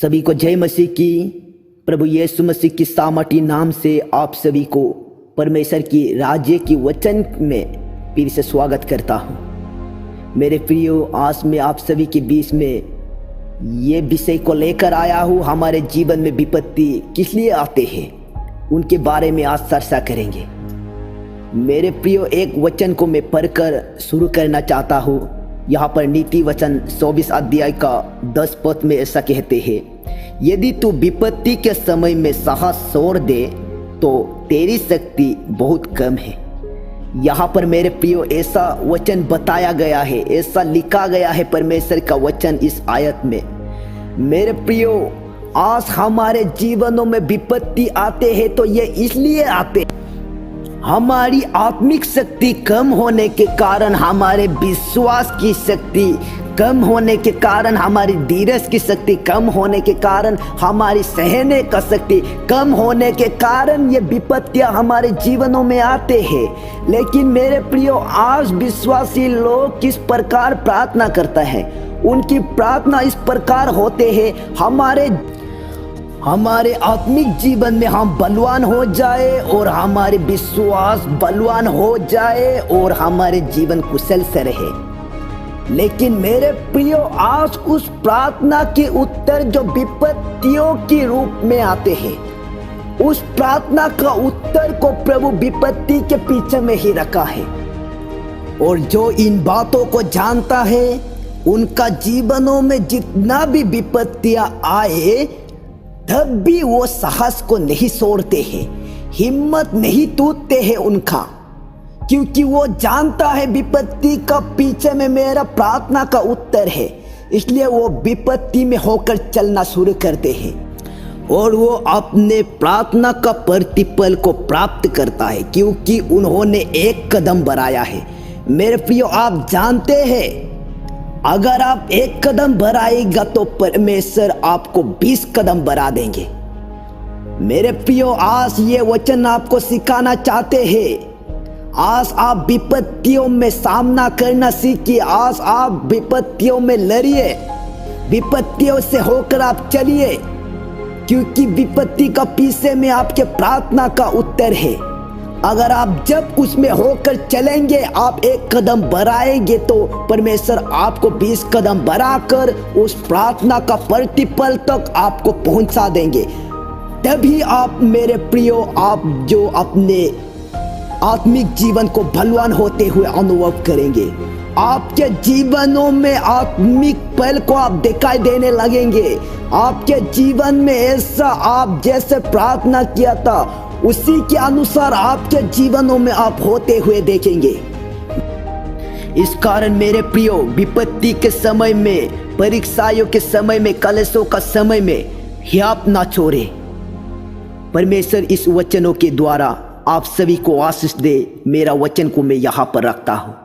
सभी को जय मसीह की। प्रभु यीशु मसीह की सामर्थी नाम से आप सभी को परमेश्वर की राज्य की वचन में फिर से स्वागत करता हूँ। मेरे प्रियो, आज मैं आप सभी के बीच में ये विषय को लेकर आया हूँ। हमारे जीवन में विपत्ति किस लिए आते हैं उनके बारे में आज चर्चा करेंगे। मेरे प्रियो, एक वचन को मैं पढ़कर शुरू करना चाहता हूँ। यहाँ पर नीति वचन 24 अध्याय का 10 पद में ऐसा कहते हैं, यदि तू विपत्ति के समय में साहस छोड़ दे तो तेरी शक्ति बहुत कम है। यहाँ पर मेरे प्रियो ऐसा वचन बताया गया है, ऐसा लिखा गया है परमेश्वर का वचन इस आयत में। मेरे प्रियो, आज हमारे जीवनों में विपत्ति आते हैं तो ये इसलिए आते हैं, हमारी आत्मिक शक्ति कम होने के कारण, हमारे विश्वास की शक्ति कम होने के कारण, हमारी धीरज की शक्ति कम होने के कारण, हमारी सहने का शक्ति कम होने के कारण ये विपत्तियां हमारे जीवनों में आते हैं। लेकिन मेरे प्रियो, आज विश्वासी लोग किस प्रकार प्रार्थना करते हैं, उनकी प्रार्थना इस प्रकार होते हैं, हमारे आत्मिक जीवन में हम बलवान हो जाए और हमारे विश्वास बलवान हो जाए और हमारे जीवन कुशल से रहे। लेकिन मेरे प्रियो, आज उस प्रार्थना के उत्तर जो विपत्तियों के रूप में आते हैं, उस प्रार्थना का उत्तर को प्रभु विपत्ति के पीछे में ही रखा है। और जो इन बातों को जानता है, उनका जीवनों में जितना भी विपत्तियां आए तब भी वो साहस को नहीं छोड़ते हैं, हिम्मत नहीं टूटते हैं उनका, क्योंकि वो जानता है विपत्ति का पीछे में मेरा प्रार्थना का उत्तर है। इसलिए वो विपत्ति में होकर चलना शुरू करते हैं और वो अपने प्रार्थना का प्रतिफल को प्राप्त करता है, क्योंकि उन्होंने एक कदम बढ़ाया है। मेरे प्रियो, आप जानते हैं, अगर आप एक कदम बढ़ाएगा तो परमेश्वर आपको 20 कदम बढ़ा देंगे। मेरे प्रियो, आज ये वचन आपको सिखाना चाहते हैं। आज आप विपत्तियों में सामना करना सीखिए। आज आप विपत्तियों में लड़िए, विपत्तियों से होकर आप चलिए, क्योंकि विपत्ति का पीछे में आपके प्रार्थना का उत्तर है। अगर आप जब उसमें होकर चलेंगे, आप एक कदम बढ़ाएंगे तो परमेश्वर आपको 20 कदम बढ़ाकर उस प्रार्थना का प्रतिफल तक आपको पहुंचा देंगे। तभी आप मेरे प्रियो, आप जो अपने आत्मिक जीवन को बलवान होते हुए अनुभव करेंगे। आपके जीवनों में आत्मिक पल को आप दिखाई देने लगेंगे। आपके जीवन में ऐसा आप जैसे प्रार्थना किया था उसी के अनुसार आपके जीवनों में आप होते हुए देखेंगे। इस कारण मेरे प्रियो, विपत्ति के समय में, परीक्षाओं के समय में, कलेशों का समय में हिम्मत ना छोड़े। परमेश्वर इस वचनों के द्वारा आप सभी को आशीष दे। मेरा वचन को मैं यहाँ पर रखता हूँ।